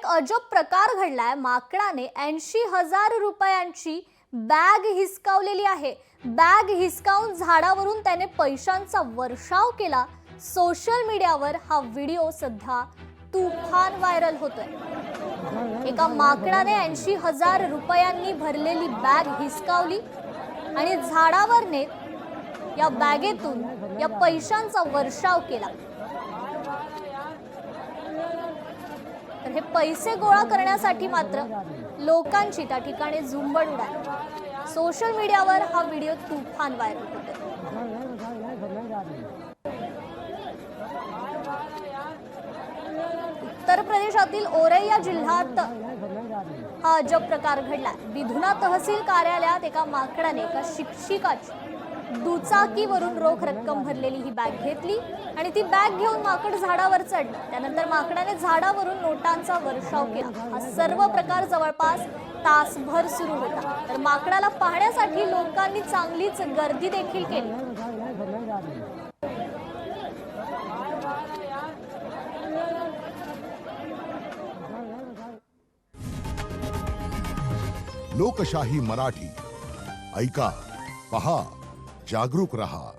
एक अजब प्रकार घडलाय। माकडाने 80,000 रुपयांची बॅग हिसकावलेली आहे। बॅग हिसकावून झाडावरून त्याने पैशांचा वर्षाव केला। सोशल मीडियावर हा व्हिडिओ सध्या तुफान व्हायरल होतोय। एका माकडाने 80,000 रुपयांनी भरलेली बॅग हिसकावली आणि झाडावर नेत या बॅगेतून या पैशांचा वर्षाव केला। तर हे पैसे गोळा करण्यासाठी मात्र लोकांची त्या ठिकाणी झुंबड उडाली। सोशल मीडियावर हा व्हिडिओ तुफान व्हायरल होतोय। उत्तर प्रदेशातील औरैया जिल्ह्यात हा अजब प्रकार घडला। बिधुना तहसील कार्यालयात एका माकडाने एका शिक्षिकाची दुचाकीवरून रोख रक्कम भरलेली ही बॅग घेतली आणि ती बॅग घेऊन माकड झाडावर चढलं। त्यानंतर माकडाने झाडावरून नोटांचा वर्षाव केला। हा सर्व प्रकार जवळपास तासभर सुरू होता। तर माकडाला पाहण्यासाठी लोकांनी चांगलीच गर्दी देखील केली। लोकशाही मराठी ऐका, पहा, जागरूक रहा।